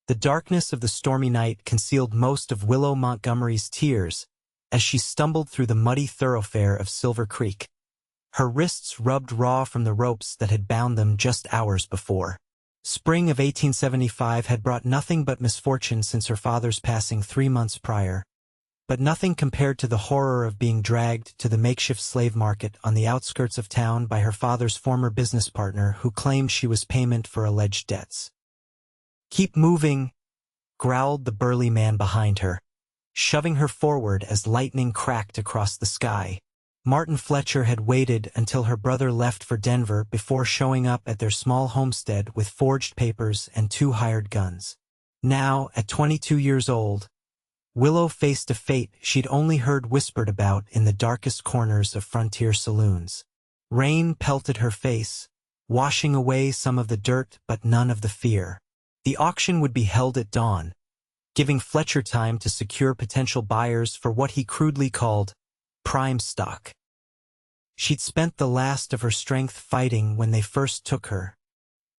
The darkness of the stormy night concealed most of Willow Montgomery's tears as she stumbled through the muddy thoroughfare of Silver Creek. Her wrists rubbed raw from the ropes that had bound them just hours before. Spring of 1875 had brought nothing but misfortune since her father's passing 3 months prior, but nothing compared to the horror of being dragged to the makeshift slave market on the outskirts of town by her father's former business partner who claimed she was payment for alleged debts. "Keep moving," growled the burly man behind her, shoving her forward as lightning cracked across the sky. Martin Fletcher had waited until her brother left for Denver before showing up at their small homestead with forged papers and 2 hired guns. Now, at 22 years old, Willow faced a fate she'd only heard whispered about in the darkest corners of frontier saloons. Rain pelted her face, washing away some of the dirt but none of the fear. The auction would be held at dawn, giving Fletcher time to secure potential buyers for what he crudely called prime stock. She'd spent the last of her strength fighting when they first took her,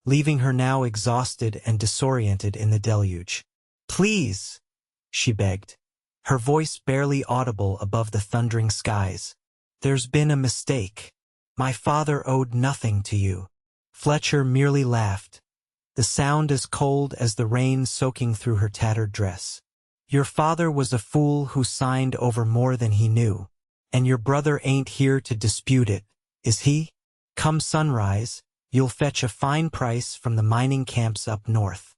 leaving her now exhausted and disoriented in the deluge. "Please," she begged, her voice barely audible above the thundering skies. "There's been a mistake. My father owed nothing to you." Fletcher merely laughed, the sound as cold as the rain soaking through her tattered dress. "Your father was a fool who signed over more than he knew. And your brother ain't here to dispute it, is he? Come sunrise, you'll fetch a fine price from the mining camps up north."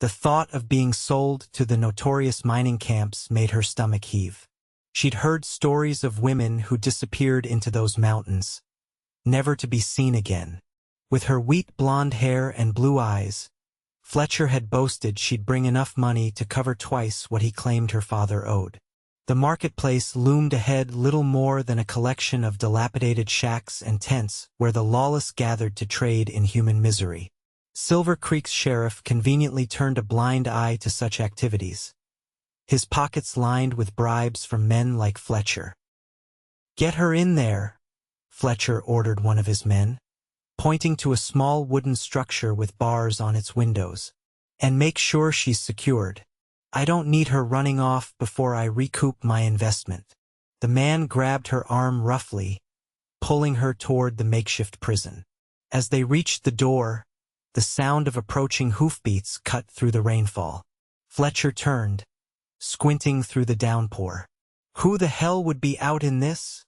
The thought of being sold to the notorious mining camps made her stomach heave. She'd heard stories of women who disappeared into those mountains, never to be seen again. With her wheat blonde hair and blue eyes, Fletcher had boasted she'd bring enough money to cover twice what he claimed her father owed. The marketplace loomed ahead little more than a collection of dilapidated shacks and tents where the lawless gathered to trade in human misery. Silver Creek's sheriff conveniently turned a blind eye to such activities, his pockets lined with bribes from men like Fletcher. "Get her in there," Fletcher ordered one of his men, pointing to a small wooden structure with bars on its windows. "And make sure she's secured. I don't need her running off before I recoup my investment." The man grabbed her arm roughly, pulling her toward the makeshift prison. As they reached the door, the sound of approaching hoofbeats cut through the rainfall. Fletcher turned, squinting through the downpour. "Who the hell would be out in this?"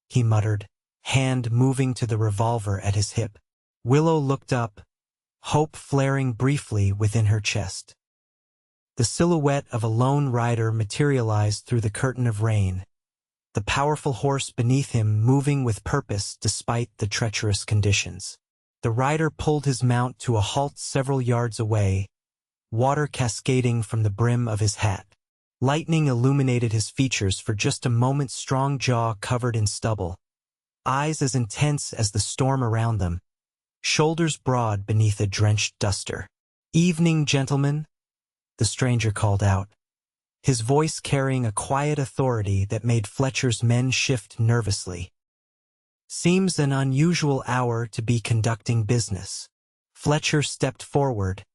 he muttered, hand moving to the revolver at his hip. Willow looked up, hope flaring briefly within her chest. The silhouette of a lone rider materialized through the curtain of rain, the powerful horse beneath him moving with purpose despite the treacherous conditions. The rider pulled his mount to a halt several yards away, water cascading from the brim of his hat. Lightning illuminated his features for just a moment, strong jaw covered in stubble, eyes as intense as the storm around them, shoulders broad beneath a drenched duster. "Evening, gentlemen," the stranger called out, his voice carrying a quiet authority that made Fletcher's men shift nervously. "Seems an unusual hour to be conducting business." Fletcher stepped forward,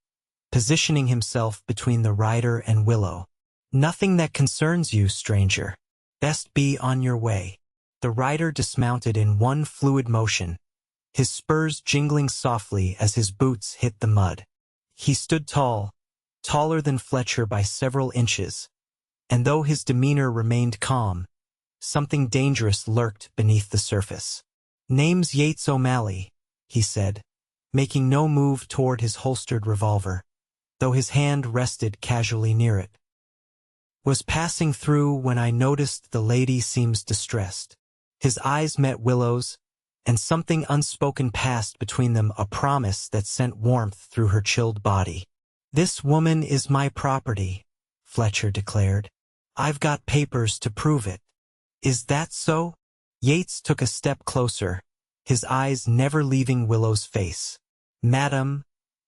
positioning himself between the rider and Willow. "Nothing that concerns you, stranger. Best be on your way." The rider dismounted in one fluid motion, his spurs jingling softly as his boots hit the mud. He stood tall, taller than Fletcher by several inches, and though his demeanor remained calm, something dangerous lurked beneath the surface. "Name's Yates O'Malley," he said, making no move toward his holstered revolver, though his hand rested casually near it. "Was passing through when I noticed the lady seems distressed." His eyes met Willow's, and something unspoken passed between them, a promise that sent warmth through her chilled body. "This woman is my property," Fletcher declared. "I've got papers to prove it." "Is that so?" Yates took a step closer, his eyes never leaving Willow's face. "Madam,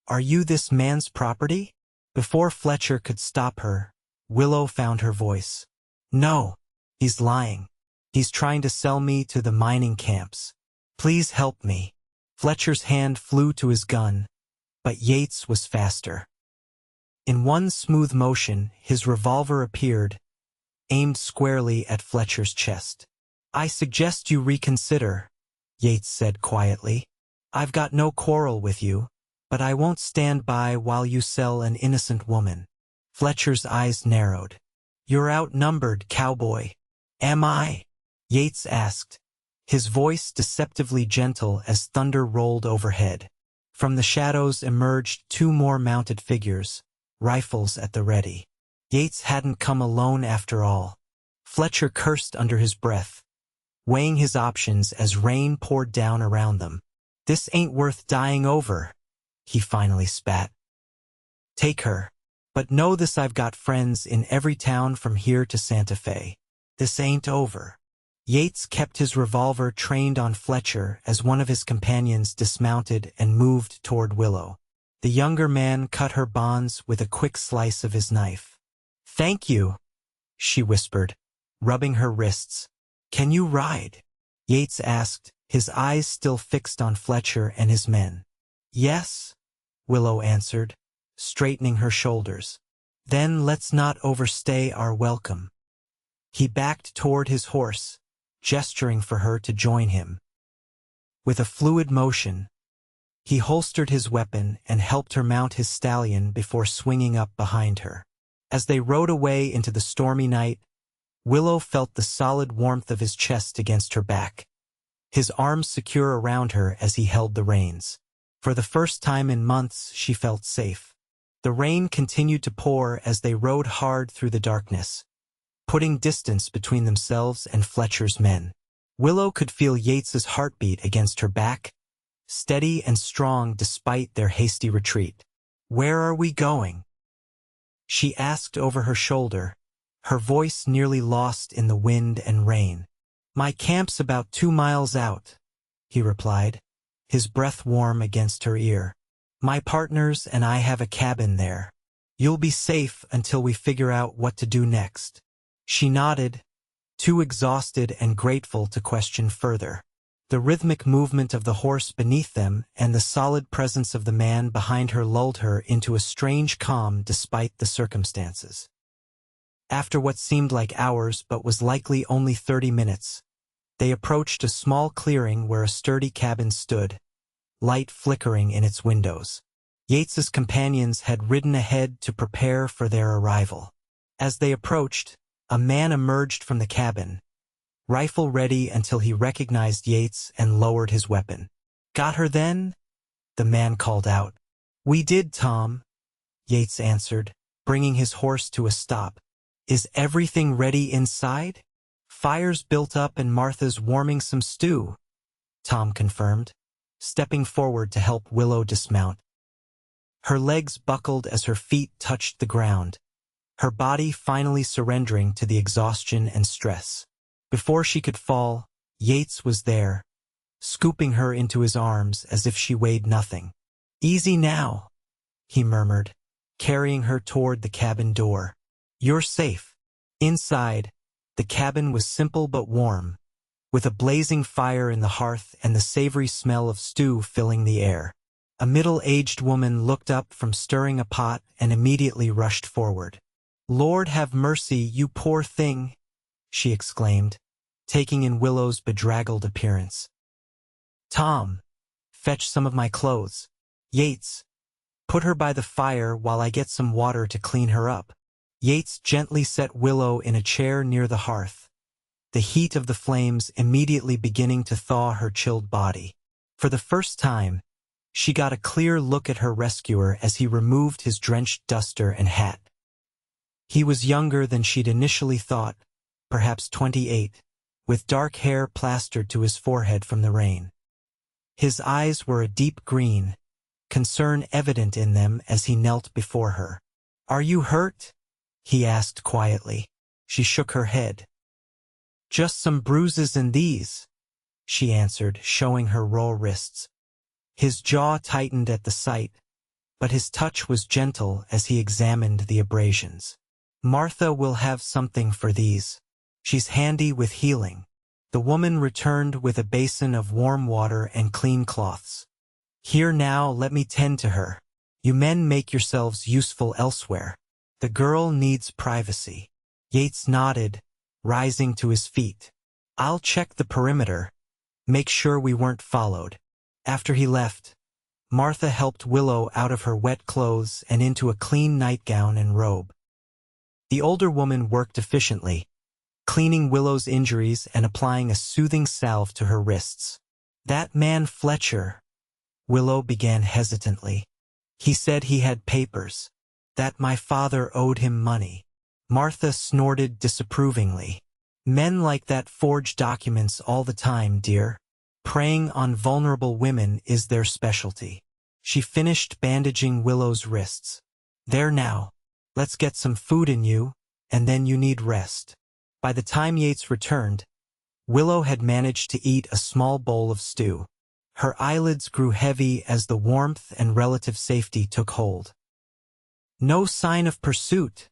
are you this man's property?" Before Fletcher could stop her, Willow found her voice. "No, he's lying. He's trying to sell me to the mining camps. Please help me." Fletcher's hand flew to his gun, but Yates was faster. In one smooth motion, his revolver appeared, aimed squarely at Fletcher's chest. "I suggest you reconsider," Yates said quietly. "I've got no quarrel with you, but I won't stand by while you sell an innocent woman." Fletcher's eyes narrowed. "You're outnumbered, Cowboy." "Am I?" Yates asked, his voice deceptively gentle as thunder rolled overhead. From the shadows emerged two more mounted figures, rifles at the ready. Yates hadn't come alone after all. Fletcher cursed under his breath, weighing his options as rain poured down around them. "This ain't worth dying over," he finally spat. "Take her. But know this, I've got friends in every town from here to Santa Fe. This ain't over." Yates kept his revolver trained on Fletcher as one of his companions dismounted and moved toward Willow. The younger man cut her bonds with a quick slice of his knife. "Thank you," she whispered, rubbing her wrists. "Can you ride?" Yates asked, his eyes still fixed on Fletcher and his men. "Yes," Willow answered, straightening her shoulders. "Then let's not overstay our welcome." He backed toward his horse, gesturing for her to join him. With a fluid motion, he holstered his weapon and helped her mount his stallion before swinging up behind her. As they rode away into the stormy night, Willow felt the solid warmth of his chest against her back, his arms secure around her as he held the reins. For the first time in months, she felt safe. The rain continued to pour as they rode hard through the darkness, putting distance between themselves and Fletcher's men. Willow could feel Yates's heartbeat against her back, steady and strong despite their hasty retreat. "Where are we going?" she asked over her shoulder, her voice nearly lost in the wind and rain. "My camp's about 2 miles out," he replied, his breath warm against her ear. "My partners and I have a cabin there. You'll be safe until we figure out what to do next." She nodded, too exhausted and grateful to question further. The rhythmic movement of the horse beneath them and the solid presence of the man behind her lulled her into a strange calm despite the circumstances. After what seemed like hours but was likely only 30 minutes, they approached a small clearing where a sturdy cabin stood, light flickering in its windows. Yates's companions had ridden ahead to prepare for their arrival. As they approached, a man emerged from the cabin, rifle ready until he recognized Yates and lowered his weapon. "Got her then?" the man called out. "We did, Tom," Yates answered, bringing his horse to a stop. "Is everything ready inside?" "Fire's built up and Martha's warming some stew," Tom confirmed, stepping forward to help Willow dismount. Her legs buckled as her feet touched the ground, her body finally surrendering to the exhaustion and stress. Before she could fall, Yates was there, scooping her into his arms as if she weighed nothing. "Easy now," he murmured, carrying her toward the cabin door. "You're safe." Inside, the cabin was simple but warm, with a blazing fire in the hearth and the savory smell of stew filling the air. A middle-aged woman looked up from stirring a pot and immediately rushed forward. "Lord have mercy, you poor thing," she exclaimed, taking in Willow's bedraggled appearance. "Tom, fetch some of my clothes. Yates, put her by the fire while I get some water to clean her up." Yates gently set Willow in a chair near the hearth, the heat of the flames immediately beginning to thaw her chilled body. For the first time, she got a clear look at her rescuer as he removed his drenched duster and hat. He was younger than she'd initially thought, perhaps 28, with dark hair plastered to his forehead from the rain. His eyes were a deep green, concern evident in them as he knelt before her. "Are you hurt?" he asked quietly. She shook her head. "Just some bruises and these," she answered, showing her raw wrists. His jaw tightened at the sight, but his touch was gentle as he examined the abrasions. "Martha will have something for these. She's handy with healing." The woman returned with a basin of warm water and clean cloths. "Here now, let me tend to her. You men make yourselves useful elsewhere. The girl needs privacy. Yates nodded, rising to his feet. I'll check the perimeter, make sure we weren't followed. After he left, Martha helped Willow out of her wet clothes and into a clean nightgown and robe. The older woman worked efficiently, cleaning Willow's injuries and applying a soothing salve to her wrists. That man Fletcher, Willow began hesitantly. He said he had papers, that my father owed him money. Martha snorted disapprovingly. Men like that forge documents all the time, dear. Preying on vulnerable women is their specialty. She finished bandaging Willow's wrists. There now. Let's get some food in you, and then you need rest. By the time Yates returned, Willow had managed to eat a small bowl of stew. Her eyelids grew heavy as the warmth and relative safety took hold. No sign of pursuit,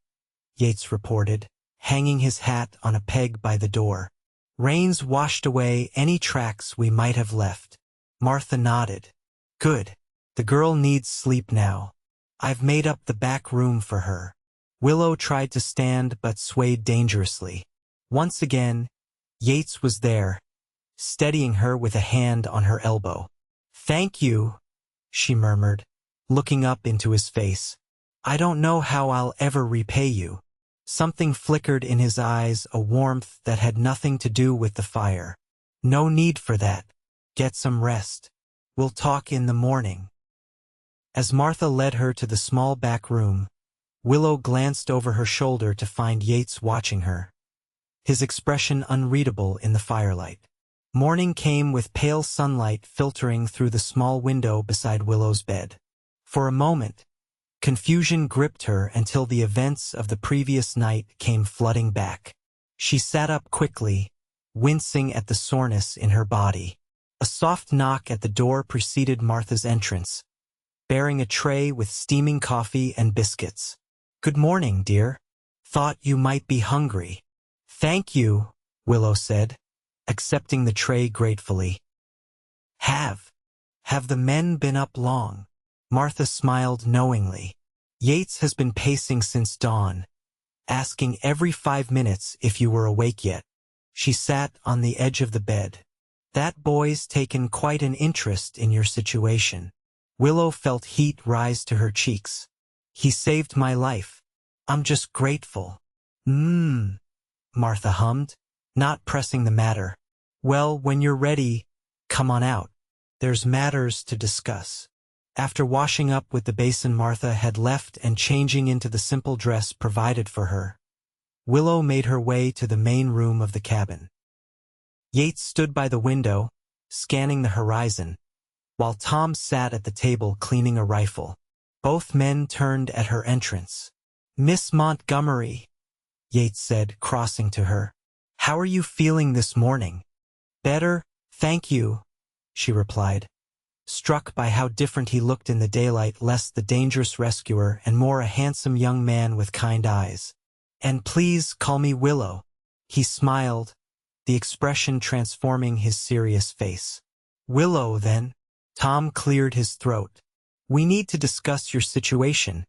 Yates reported, hanging his hat on a peg by the door. Rains washed away any tracks we might have left. Martha nodded. Good. The girl needs sleep now. I've made up the back room for her. Willow tried to stand but swayed dangerously. Once again, Yates was there, steadying her with a hand on her elbow. Thank you, she murmured, looking up into his face. I don't know how I'll ever repay you. Something flickered in his eyes, a warmth that had nothing to do with the fire. No need for that. Get some rest. We'll talk in the morning. As Martha led her to the small back room, Willow glanced over her shoulder to find Yates watching her, his expression unreadable in the firelight. Morning came with pale sunlight filtering through the small window beside Willow's bed. For a moment, confusion gripped her until the events of the previous night came flooding back. She sat up quickly, wincing at the soreness in her body. A soft knock at the door preceded Martha's entrance, bearing a tray with steaming coffee and biscuits. Good morning, dear. Thought you might be hungry. Thank you, Willow said, accepting the tray gratefully. Have the men been up long? Martha smiled knowingly. Yates has been pacing since dawn, asking every 5 minutes if you were awake yet. She sat on the edge of the bed. That boy's taken quite an interest in your situation. Willow felt heat rise to her cheeks. He saved my life. I'm just grateful. Martha hummed, not pressing the matter. Well, when you're ready, come on out. There's matters to discuss. After washing up with the basin Martha had left and changing into the simple dress provided for her, Willow made her way to the main room of the cabin. Yates stood by the window, scanning the horizon, while Tom sat at the table cleaning a rifle. Both men turned at her entrance. Miss Montgomery, Yates said, crossing to her. How are you feeling this morning? Better, thank you, she replied, struck by how different he looked in the daylight, less the dangerous rescuer and more a handsome young man with kind eyes. And please call me Willow. He smiled, the expression transforming his serious face. Willow, then. Tom cleared his throat. We need to discuss your situation,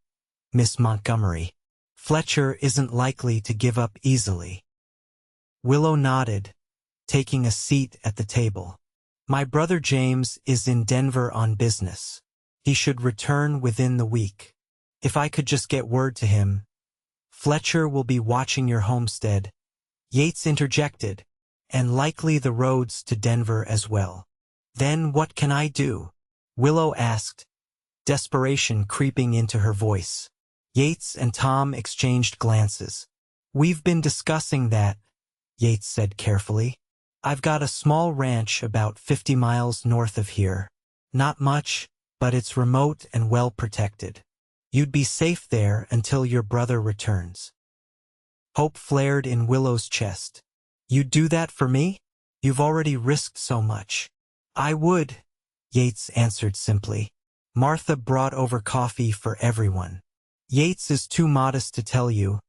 Miss Montgomery. Fletcher isn't likely to give up easily. Willow nodded, taking a seat at the table. My brother James is in Denver on business. He should return within the week. If I could just get word to him. Fletcher will be watching your homestead, Yates interjected, and likely the roads to Denver as well. Then what can I do? Willow asked, desperation creeping into her voice. Yates and Tom exchanged glances. We've been discussing that, Yates said carefully. I've got a small ranch about 50 miles north of here. Not much, but it's remote and well protected. You'd be safe there until your brother returns. Hope flared in Willow's chest. You'd do that for me? You've already risked so much. I would, Yates answered simply. Martha brought over coffee for everyone. Yates is too modest to tell you,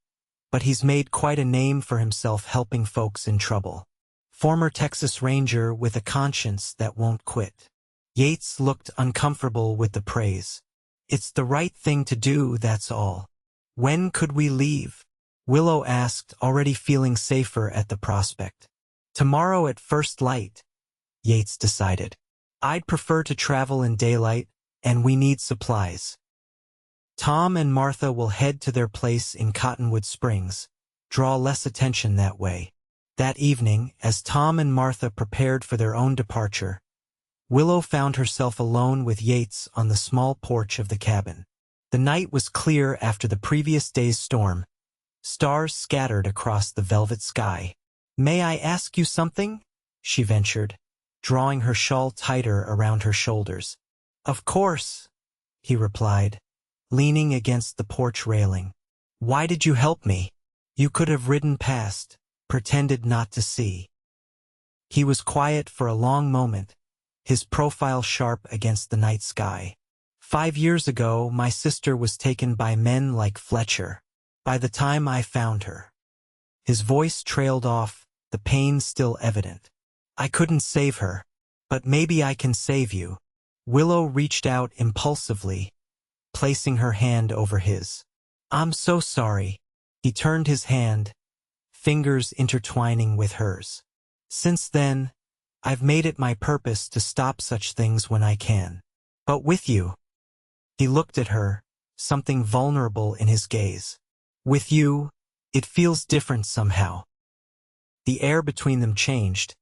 but he's made quite a name for himself helping folks in trouble. Former Texas Ranger with a conscience that won't quit. Yates looked uncomfortable with the praise. It's the right thing to do, that's all. When could we leave? Willow asked, already feeling safer at the prospect. Tomorrow at first light, Yates decided. I'd prefer to travel in daylight, and we need supplies. Tom and Martha will head to their place in Cottonwood Springs. Draw less attention that way. That evening, as Tom and Martha prepared for their own departure, Willow found herself alone with Yates on the small porch of the cabin. The night was clear after the previous day's storm. Stars scattered across the velvet sky. "May I ask you something?" she ventured, drawing her shawl tighter around her shoulders. "Of course," he replied, leaning against the porch railing. "Why did you help me? You could have ridden past, pretended not to see." He was quiet for a long moment, his profile sharp against the night sky. "5 years ago, my sister was taken by men like Fletcher. By the time I found her." His voice trailed off, the pain still evident. "I couldn't save her, but maybe I can save you." Willow reached out impulsively, placing her hand over his. "I'm so sorry." He turned his hand, fingers intertwining with hers. "Since then, I've made it my purpose to stop such things when I can. But with you." He looked at her, something vulnerable in his gaze. "With you, it feels different somehow." The air between them changed,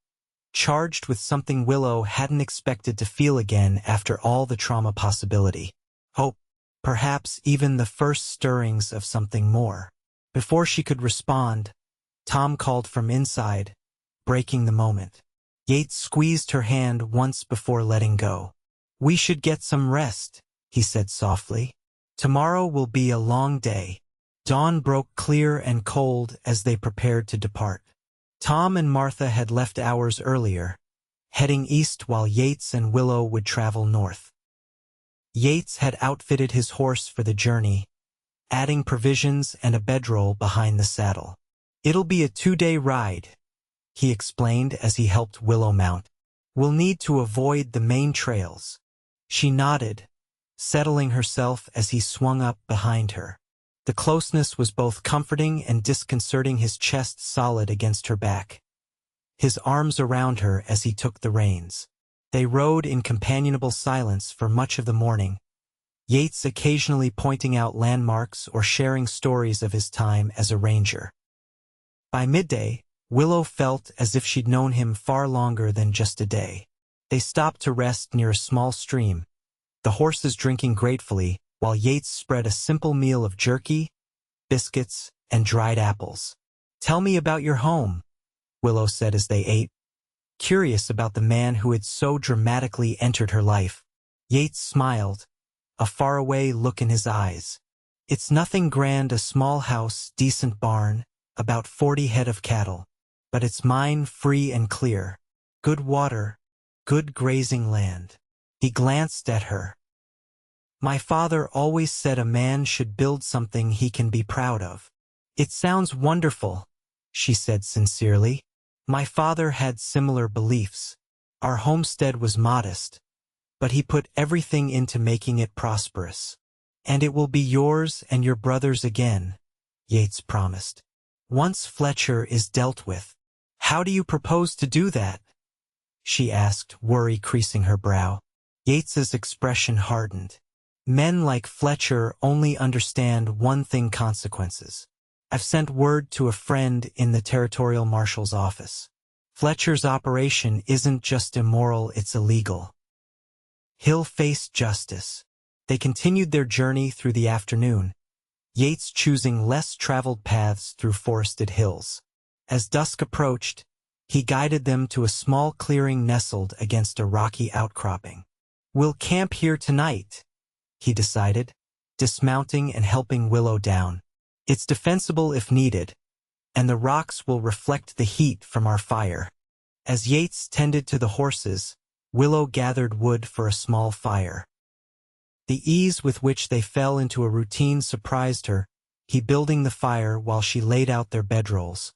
charged with something Willow hadn't expected to feel again after all the trauma possibility. Hope, perhaps even the first stirrings of something more. Before she could respond, Tom called from inside, breaking the moment. Yates squeezed her hand once before letting go. "We should get some rest," he said softly. "Tomorrow will be a long day." Dawn broke clear and cold as they prepared to depart. Tom and Martha had left hours earlier, heading east while Yates and Willow would travel north. Yates had outfitted his horse for the journey, adding provisions and a bedroll behind the saddle. "It'll be a 2-day ride," he explained as he helped Willow mount. "We'll need to avoid the main trails." She nodded, settling herself as he swung up behind her. The closeness was both comforting and disconcerting, his chest solid against her back, his arms around her as he took the reins. They rode in companionable silence for much of the morning, Yates occasionally pointing out landmarks or sharing stories of his time as a ranger. By midday, Willow felt as if she'd known him far longer than just a day. They stopped to rest near a small stream, the horses drinking gratefully, while Yates spread a simple meal of jerky, biscuits, and dried apples. "Tell me about your home," Willow said as they ate, curious about the man who had so dramatically entered her life. Yates smiled, a faraway look in his eyes. "It's nothing grand, a small house, decent barn, about 40 head of cattle. But it's mine, free and clear. Good water, good grazing land." He glanced at her. "My father always said a man should build something he can be proud of." "It sounds wonderful," she said sincerely. "My father had similar beliefs. Our homestead was modest, but he put everything into making it prosperous. And it will be yours and your brother's again," Yates promised. "Once Fletcher is dealt with." "How do you propose to do that?" she asked, worry creasing her brow. Yates's expression hardened. "Men like Fletcher only understand one thing: consequences. I've sent word to a friend in the territorial marshal's office. Fletcher's operation isn't just immoral, it's illegal. He'll face justice." They continued their journey through the afternoon, Yates choosing less traveled paths through forested hills. As dusk approached, he guided them to a small clearing nestled against a rocky outcropping. "We'll camp here tonight," he decided, dismounting and helping Willow down. "It's defensible if needed, and the rocks will reflect the heat from our fire." As Yates tended to the horses, Willow gathered wood for a small fire. The ease with which they fell into a routine surprised her, he building the fire while she laid out their bedrolls,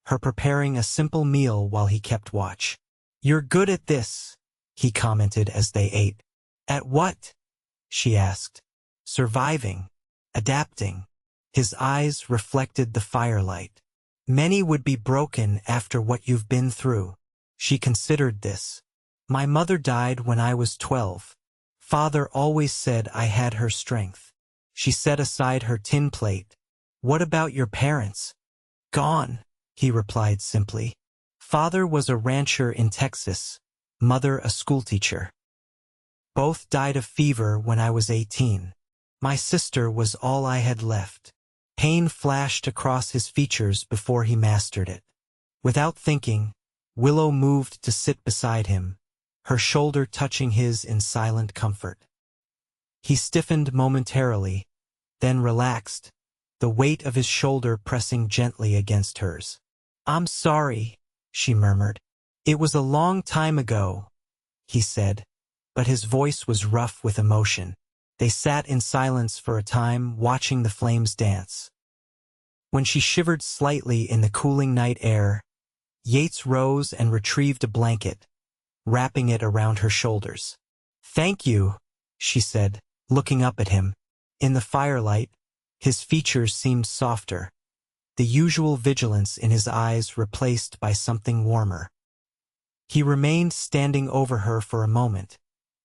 her preparing a simple meal while he kept watch. "You're good at this," he commented as they ate. "At what?" she asked. surviving, adapting. His eyes reflected the firelight. Many would be broken after what you've been through. She considered this. My mother died when I was 12. Father always said I had her strength. She set aside her tin plate. What about your parents? Gone, he replied simply. Father was a rancher in Texas, mother a schoolteacher. Both died of fever when I was 18. My sister was all I had left. Pain flashed across his features before he mastered it. Without thinking, Willow moved to sit beside him, her shoulder touching his in silent comfort. He stiffened momentarily, then relaxed, the weight of his shoulder pressing gently against hers. I'm sorry, she murmured. It was a long time ago, he said, but his voice was rough with emotion. They sat in silence for a time, watching the flames dance. When she shivered slightly in the cooling night air, Yates rose and retrieved a blanket, wrapping it around her shoulders. Thank you, she said, looking up at him. In the firelight, his features seemed softer, the usual vigilance in his eyes replaced by something warmer. He remained standing over her for a moment,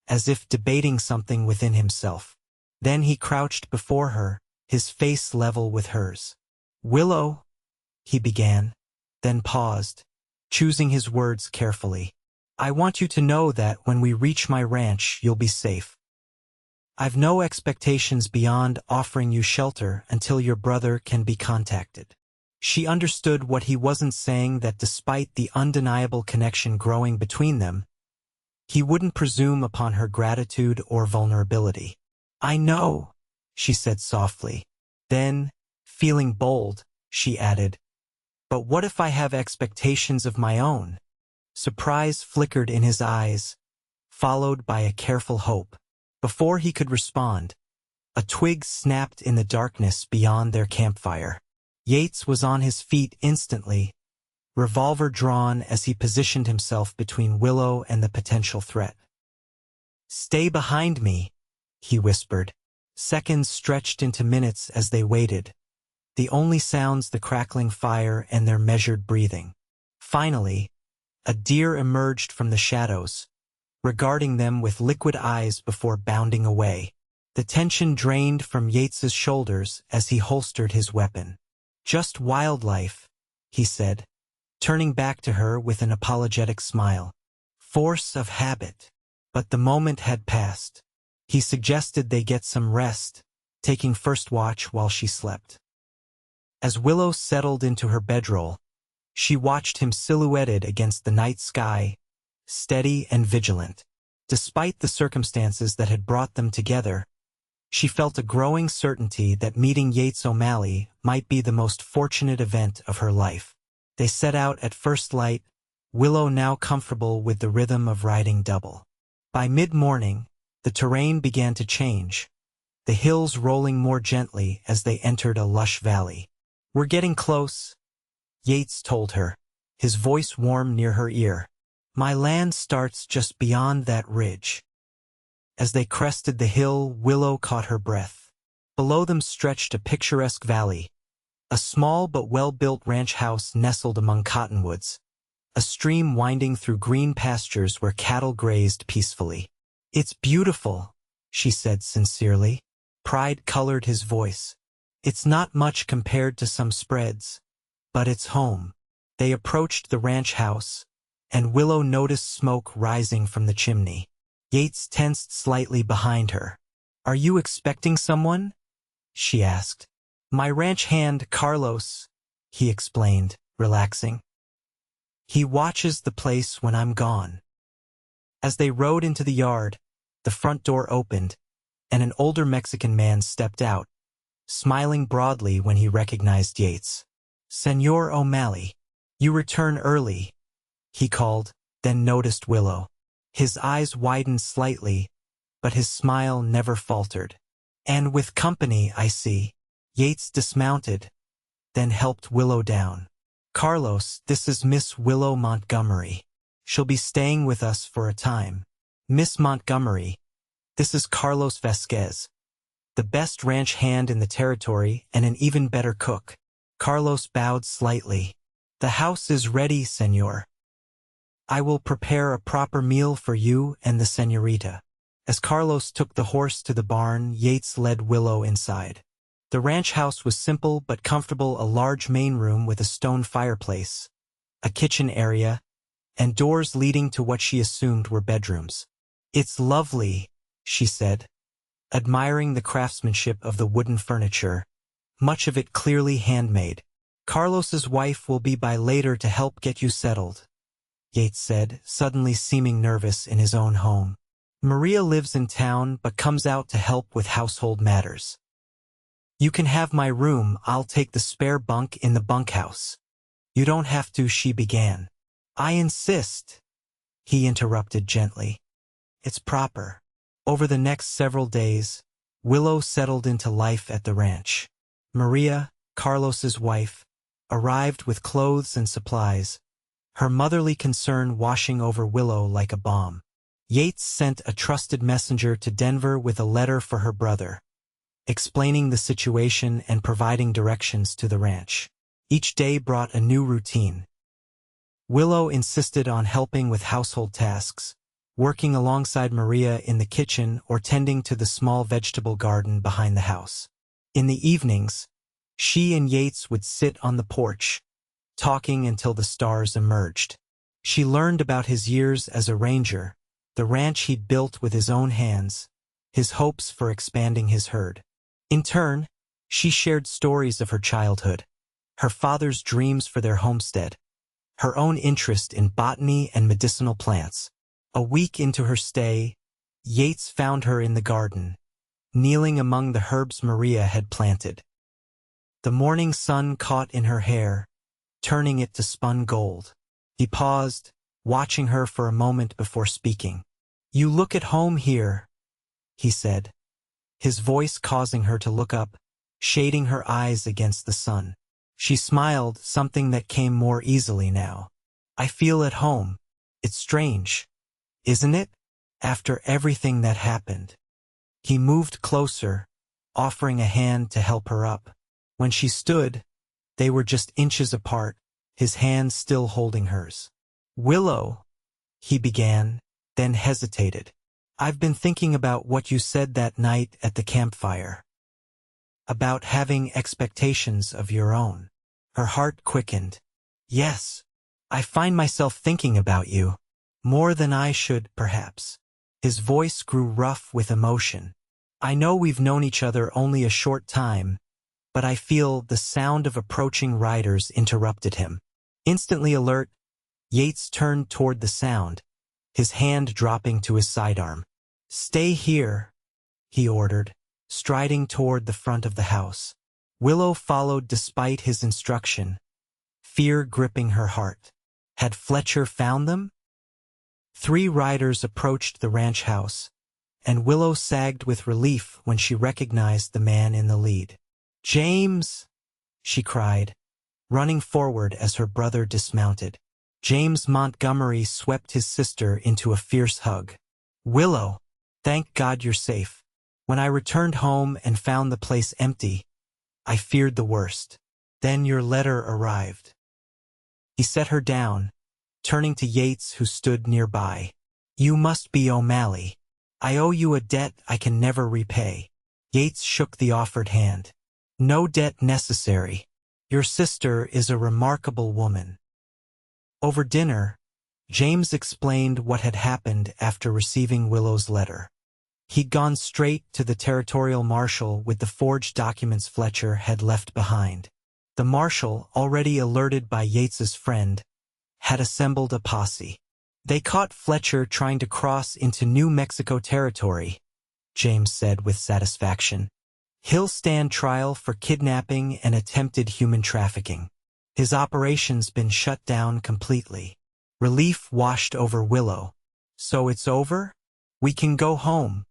as if debating something within himself. Then he crouched before her, his face level with hers. Willow, he began, then paused, choosing his words carefully. I want you to know that when we reach my ranch, you'll be safe. I've no expectations beyond offering you shelter until your brother can be contacted. She understood what he wasn't saying, that despite the undeniable connection growing between them, he wouldn't presume upon her gratitude or vulnerability. I know, she said softly. Then, feeling bold, she added, but what if I have expectations of my own? Surprise flickered in his eyes, followed by a careful hope. Before he could respond, a twig snapped in the darkness beyond their campfire. Yates was on his feet instantly, revolver drawn as he positioned himself between Willow and the potential threat. Stay behind me, he whispered. Seconds stretched into minutes as they waited, the only sounds the crackling fire and their measured breathing. Finally, a deer emerged from the shadows, regarding them with liquid eyes before bounding away. The tension drained from Yates's shoulders as he holstered his weapon. Just wildlife, he said, turning back to her with an apologetic smile. Force of habit. But the moment had passed. He suggested they get some rest, taking first watch while she slept. As Willow settled into her bedroll, she watched him silhouetted against the night sky, steady and vigilant. Despite the circumstances that had brought them together, she felt a growing certainty that meeting Yates O'Malley might be the most fortunate event of her life. They set out at first light, Willow now comfortable with the rhythm of riding double. By mid-morning, the terrain began to change, the hills rolling more gently as they entered a lush valley. We're getting close, Yates told her, his voice warm near her ear. My land starts just beyond that ridge. As they crested the hill, Willow caught her breath. Below them stretched a picturesque valley, a small but well-built ranch house nestled among cottonwoods, a stream winding through green pastures where cattle grazed peacefully. It's beautiful, she said sincerely. Pride colored his voice. It's not much compared to some spreads, but it's home. They approached the ranch house, and Willow noticed smoke rising from the chimney. Yates tensed slightly behind her. Are you expecting someone? She asked. My ranch hand, Carlos, he explained, relaxing. He watches the place when I'm gone. As they rode into the yard, the front door opened, and an older Mexican man stepped out, smiling broadly when he recognized Yates. Senor O'Malley, you return early, he called, then noticed Willow. His eyes widened slightly, but his smile never faltered. And with company, I see. Yates dismounted, then helped Willow down. Carlos, this is Miss Willow Montgomery. She'll be staying with us for a time. Miss Montgomery, this is Carlos Vasquez. the best ranch hand in the territory and an even better cook. Carlos bowed slightly. The house is ready, senor. I will prepare a proper meal for you and the senorita. As Carlos took the horse to the barn, Yates led Willow inside. The ranch house was simple but comfortable, a large main room with a stone fireplace, a kitchen area, and doors leading to what she assumed were bedrooms. It's lovely, she said, admiring the craftsmanship of the wooden furniture, much of it clearly handmade. Carlos's wife will be by later to help get you settled, Yates said, suddenly seeming nervous in his own home. Maria lives in town but comes out to help with household matters. You can have my room, I'll take the spare bunk in the bunkhouse. You don't have to, she began. I insist, he interrupted gently. It's proper. Over the next several days, Willow settled into life at the ranch. Maria, Carlos's wife, arrived with clothes and supplies, her motherly concern washing over Willow like a balm. Yates sent a trusted messenger to Denver with a letter for her brother, explaining the situation and providing directions to the ranch. Each day brought a new routine. Willow insisted on helping with household tasks, working alongside Maria in the kitchen or tending to the small vegetable garden behind the house. In the evenings, she and Yates would sit on the porch, talking until the stars emerged. She learned about his years as a ranger, the ranch he'd built with his own hands, his hopes for expanding his herd. In turn, she shared stories of her childhood, her father's dreams for their homestead, her own interest in botany and medicinal plants. A week into her stay, Yates found her in the garden, kneeling among the herbs Maria had planted. The morning sun caught in her hair, turning it to spun gold. He paused, watching her for a moment before speaking. You look at home here, he said, his voice causing her to look up, shading her eyes against the sun. She smiled, something that came more easily now. I feel at home. It's strange, isn't it? After everything that happened. He moved closer, offering a hand to help her up. When she stood, they were just inches apart, his hand still holding hers. Willow, he began, then hesitated. I've been thinking about what you said that night at the campfire. About having expectations of your own. Her heart quickened. Yes, I find myself thinking about you. More than I should, perhaps. His voice grew rough with emotion. I know we've known each other only a short time, but I feel the sound of approaching riders interrupted him. Instantly alert, Yates turned toward the sound, his hand dropping to his sidearm. Stay here, he ordered, striding toward the front of the house. Willow followed despite his instruction, fear gripping her heart. Had Fletcher found them? 3 riders approached the ranch house, and Willow sagged with relief when she recognized the man in the lead. James, she cried, running forward as her brother dismounted. James Montgomery swept his sister into a fierce hug. Willow, thank God you're safe. When I returned home and found the place empty, I feared the worst. Then your letter arrived. He set her down, turning to Yates who stood nearby. You must be O'Malley. I owe you a debt I can never repay. Yates shook the offered hand. No debt necessary. Your sister is a remarkable woman. Over dinner, James explained what had happened after receiving Willow's letter. He'd gone straight to the territorial marshal with the forged documents Fletcher had left behind. The marshal, already alerted by Yates's friend, had assembled a posse. They caught Fletcher trying to cross into New Mexico territory, James said with satisfaction. He'll stand trial for kidnapping and attempted human trafficking. His operation's been shut down completely. Relief washed over Willow. So it's over? We can go home.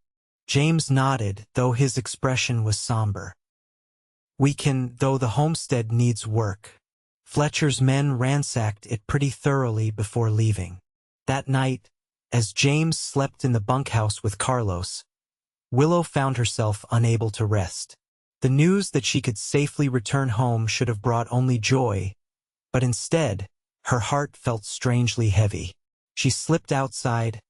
James nodded, though his expression was somber. We can, though the homestead needs work. Fletcher's men ransacked it pretty thoroughly before leaving. That night, as James slept in the bunkhouse with Carlos, Willow found herself unable to rest. The news that she could safely return home should have brought only joy, but instead, her heart felt strangely heavy. She slipped outside,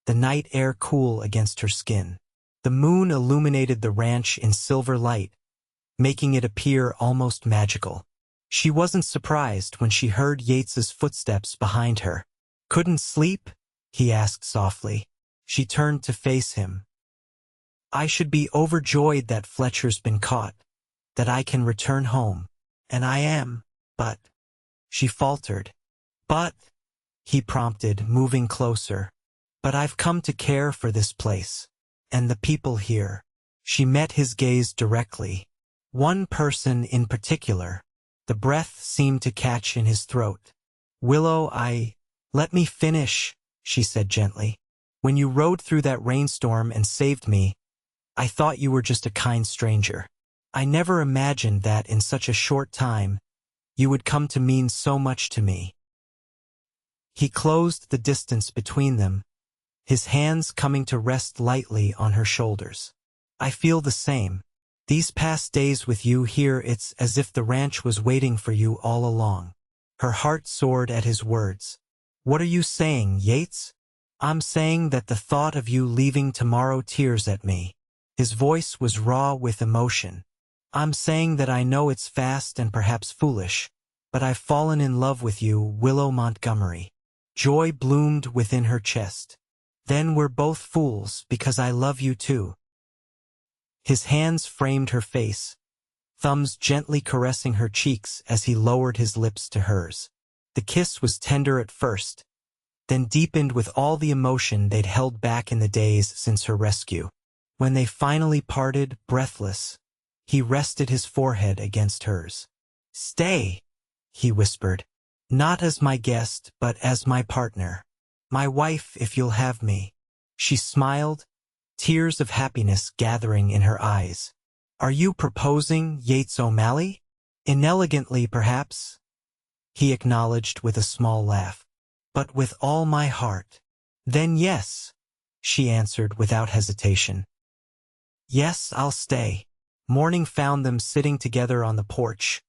the night air cool against her skin. The moon illuminated the ranch in silver light, making it appear almost magical. She wasn't surprised when she heard Yates's footsteps behind her. "Couldn't sleep?" he asked softly. She turned to face him. "I should be overjoyed that Fletcher's been caught, that I can return home. And I am, but—" She faltered. "But—" he prompted, moving closer. "But I've come to care for this place. And the people here." She met his gaze directly. One person in particular. The breath seemed to catch in his throat. "Willow, let me finish," she said gently. "When you rode through that rainstorm and saved me, I thought you were just a kind stranger. I never imagined that in such a short time, you would come to mean so much to me." He closed the distance between them, his hands coming to rest lightly on her shoulders. "I feel the same. These past days with you here, it's as if the ranch was waiting for you all along." Her heart soared at his words. "What are you saying, Yates?" "I'm saying that the thought of you leaving tomorrow tears at me." His voice was raw with emotion. "I'm saying that I know it's fast and perhaps foolish, but I've fallen in love with you, Willow Montgomery." Joy bloomed within her chest. "Then we're both fools, because I love you too." His hands framed her face, thumbs gently caressing her cheeks as he lowered his lips to hers. The kiss was tender at first, then deepened with all the emotion they'd held back in the days since her rescue. When they finally parted, breathless, he rested his forehead against hers. "Stay," he whispered. "Not as my guest, but as my partner. My wife, if you'll have me." She smiled, tears of happiness gathering in her eyes. "Are you proposing, Yates O'Malley?" "Inelegantly, perhaps," he acknowledged with a small laugh. "But with all my heart." "Then yes," she answered without hesitation. "Yes, I'll stay." Morning found them sitting together on the porch,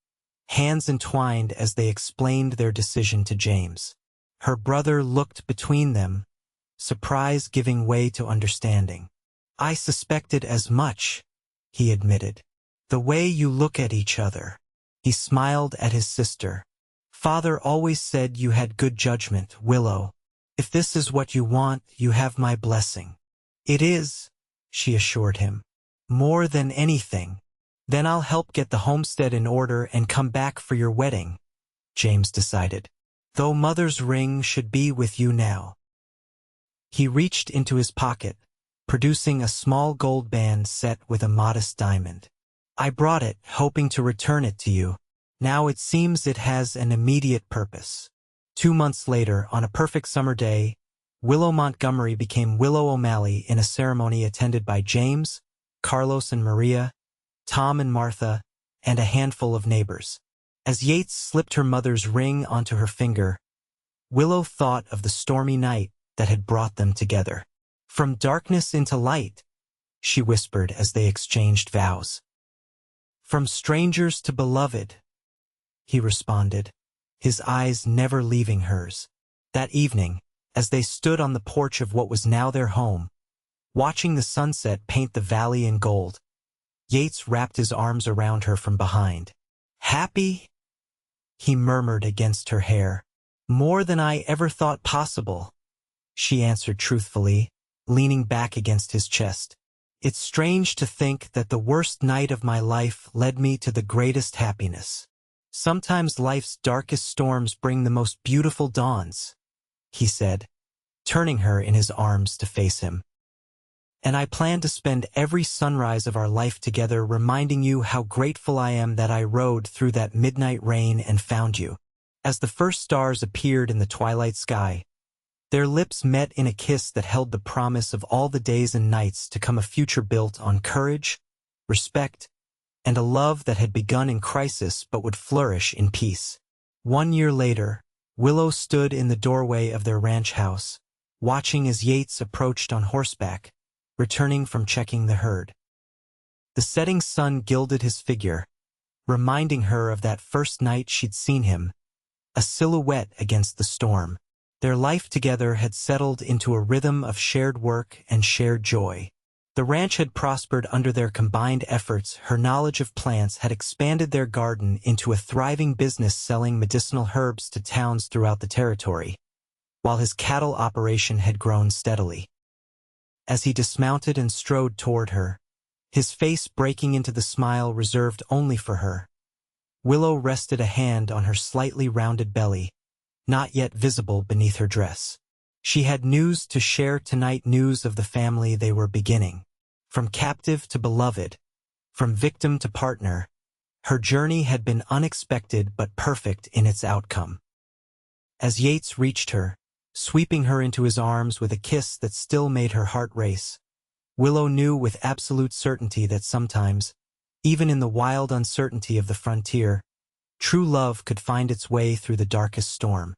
hands entwined as they explained their decision to James. Her brother looked between them, surprise giving way to understanding. "I suspected as much," he admitted. "The way you look at each other." He smiled at his sister. "Father always said you had good judgment, Willow. If this is what you want, you have my blessing." "It is," she assured him. "More than anything." "Then I'll help get the homestead in order and come back for your wedding," James decided. "Though Mother's ring should be with you now." He reached into his pocket, producing a small gold band set with a modest diamond. "I brought it, hoping to return it to you. Now it seems it has an immediate purpose." 2 months later, on a perfect summer day, Willow Montgomery became Willow O'Malley in a ceremony attended by James, Carlos and Maria, Tom and Martha, and a handful of neighbors. As Yates slipped her mother's ring onto her finger, Willow thought of the stormy night that had brought them together. "From darkness into light," she whispered as they exchanged vows. "From strangers to beloved," he responded, his eyes never leaving hers. That evening, as they stood on the porch of what was now their home, watching the sunset paint the valley in gold, Yates wrapped his arms around her from behind. "Happy?" he murmured against her hair. "More than I ever thought possible," she answered truthfully, leaning back against his chest. "It's strange to think that the worst night of my life led me to the greatest happiness. Sometimes life's darkest storms bring the most beautiful dawns," he said, turning her in his arms to face him. "And I plan to spend every sunrise of our life together reminding you how grateful I am that I rode through that midnight rain and found you." As the first stars appeared in the twilight sky, their lips met in a kiss that held the promise of all the days and nights to come, a future built on courage, respect, and a love that had begun in crisis but would flourish in peace. 1 year later, Willow stood in the doorway of their ranch house, watching as Yates approached on horseback, returning from checking the herd. The setting sun gilded his figure, reminding her of that first night she'd seen him, a silhouette against the storm. Their life together had settled into a rhythm of shared work and shared joy. The ranch had prospered under their combined efforts. Her knowledge of plants had expanded their garden into a thriving business selling medicinal herbs to towns throughout the territory, while his cattle operation had grown steadily. As he dismounted and strode toward her, his face breaking into the smile reserved only for her, Willow rested a hand on her slightly rounded belly, not yet visible beneath her dress. She had news to share tonight, news of the family they were beginning. From captive to beloved, from victim to partner, her journey had been unexpected but perfect in its outcome. As Yates reached her, sweeping her into his arms with a kiss that still made her heart race, Willow knew with absolute certainty that sometimes, even in the wild uncertainty of the frontier, true love could find its way through the darkest storm.